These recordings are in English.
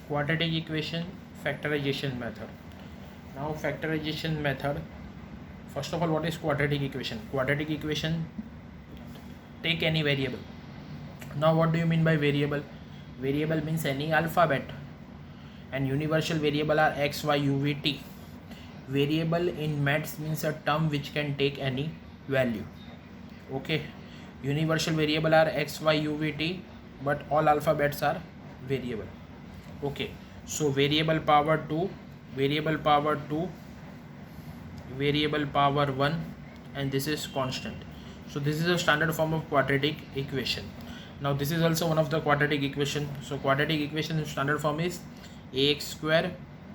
quadratic equation, factorization method. Now factorization method, first of all, what is quadratic equation? Quadratic equation, take any variable. Now what do you mean by variable? Variable means any alphabet, and universal variable are x, y, u, v, t. Variable in maths means a term which can take any value. Okay, universal variable are x, y, u, v, t, but all alphabets are variable. Okay, so variable power 2, variable power 2, variable power 1, and this is constant. So this is a standard form of quadratic equation. Now this is also one of the quadratic equation. So quadratic equation in standard form is ax square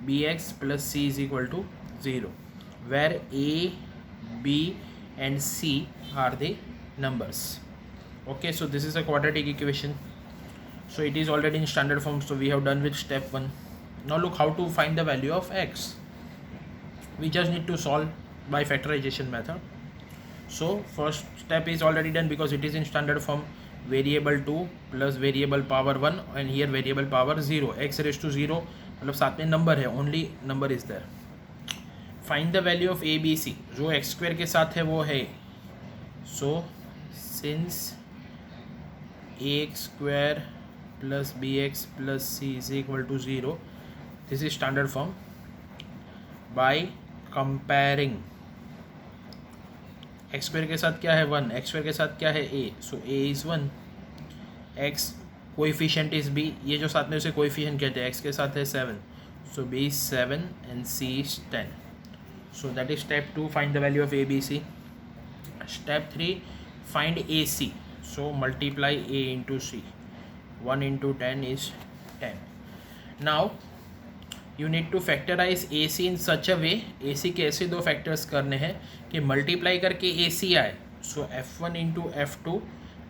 bx plus c is equal to 0, where a, b and c are the numbers. Okay, so this is a quadratic equation. So it is already in standard form, so we have done with step 1. Now look how to find the value of x. We just need to solve by factorization method. So first step is already done because it is in standard form. Variable 2 plus variable power 1 and here variable power 0, x raised to 0 मतलब साथ में number है, only number is there. Find the value of A B C. जो x square के साथ है वो है. So since A x square plus B x plus C is equal to 0, this is standard form. By comparing x square के साथ क्या है 1, एक्स स्क्वायर के साथ क्या है A, so A is 1, X coefficient is B, ये जो साथ में उसे कोएफिशिएंट कहते हैं, एक्स के साथ है 7, so B is 7 and C is 10. So that is step 2, find the value of A B C. Step 3, find A C. So multiply A into C. 1 into 10 is 10. Now you need to factorize AC in such a way, AC के ऐसे दो factors करने हैं कि multiply करके AC आए. So F1 into F2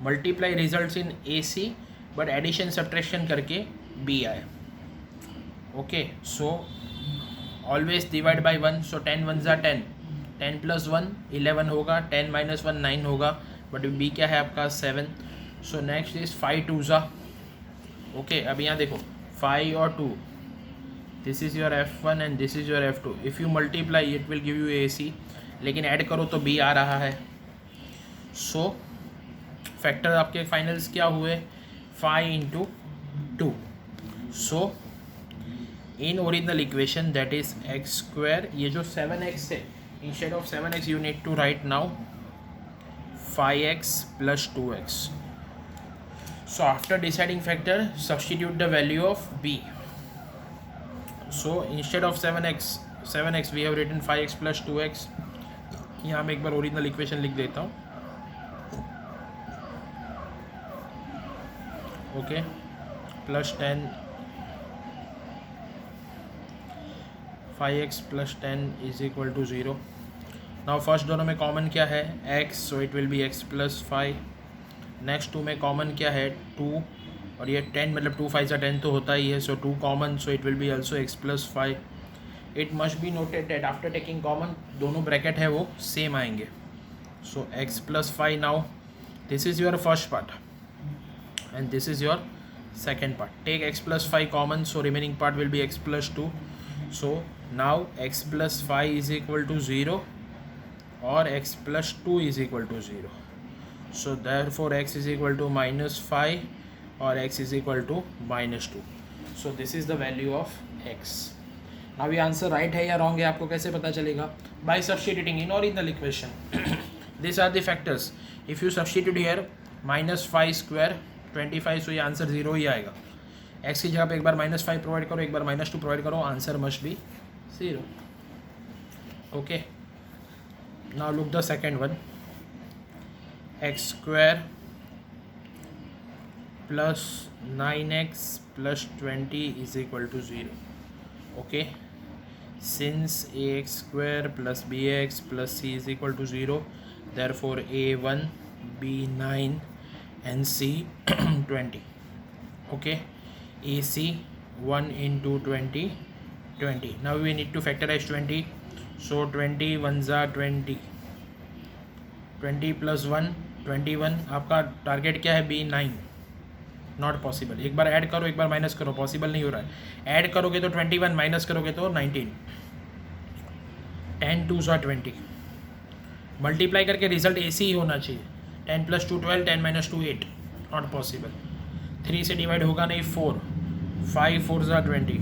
multiply results in AC but addition subtraction करके B आए. Okay, so always divide by 1. So 10 1 ज़ा 10, 10 प्लस 1 11 होगा, 10 माइनस 1 9 होगा, बट B क्या है आपका 7. सो नेक्स्ट इज 5 2 ज़ा. ओके, अब यहाँ देखो 5 और 2, this is your F1 and this is your F2. If you multiply it will give you AC, लेकिन ऐड करो तो B आ रहा है. सो फैक्टर आपके फाइनल्स क्या हुए 5 into 2. So in original equation that is x square, ये जो 7x है, instead of 7x you need to write now 5x plus 2x. So after deciding factor, substitute the value of b. So instead of 7x we have written 5x plus 2x. यहाँ मैं एक बार original equation लिख देता हूँ. Okay, plus 10 5x plus 10 is equal to 0. Now first दोनों में common क्या है x, so it will be x plus 5. Next 2 में कॉमन क्या है 2, और ये 10 मतलब 2 5 10 तो होता ही है, so 2 common, so it will be also x plus 5. It must be noted that after taking common दोनों ब्रैकेट है वो सेम आएंगे. So x plus 5. Now this is your first part and this is your second part. Take x plus 5 common, so remaining part will be x plus 2. So now x plus 5 is equal to 0 और x plus 2 is equal to 0. So therefore x is equal to -5 or x is equal to -2. So this is the value of x. Now ये answer right है या wrong है आपको कैसे पता चलेगा? By substituting in original equation. These are the factors. If you substitute here -5 square 25, so ये answer 0 ही आएगा. x की जगह पे एक बार -5 प्रोवाइड करो, एक बार -2 प्रोवाइड करो, answer must be 0. Okay. Now look the second one. x square plus 9x plus 20 is equal to 0. Okay, since ax square plus bx plus c is equal to 0, therefore a1 b9 and c 20. Okay, ac 1 into 20 20. Now we need to factorize 20. So 20 1s are 20, 20 plus 1 21. आपका target क्या है B9. Not possible. एक बार add करो, एक बार minus करो, possible नहीं हो रहा है. ऐड करोगे तो 21, माइनस करोगे तो 19. 10 2s are 20. मल्टीप्लाई करके रिजल्ट ऐसे ही होना चाहिए. 10 + 2 12, 10 - 2 8. Not possible. 3 से डिवाइड होगा नहीं. 4. 5 4s are 20.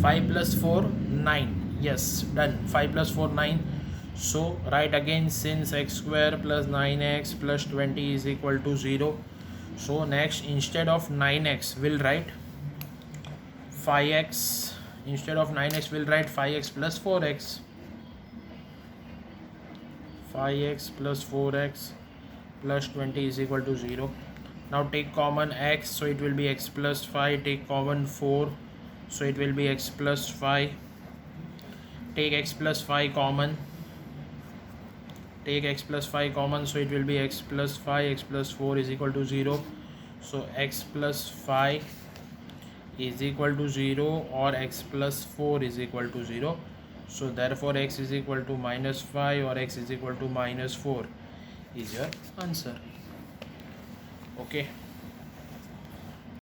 5 + 4 9. Yes, done. 5 + 4 9. So write again, since x² + 9x + 20 is equal to 0. So next, instead of 9x we'll write 5x. Instead of 9x we'll write 5x + 4x. 5x + 4x + 20 is equal to 0. Now take common x, so it will be x + 5. Take common 4, so it will be x + 5. Take x + 5 common. Take x + 5 common, so it will be x + 5. X + 4 is equal to 0. So x + 5 is equal to 0, or x + 4 is equal to 0. So therefore x is equal to -5 or x is equal to -4 is your answer. Okay.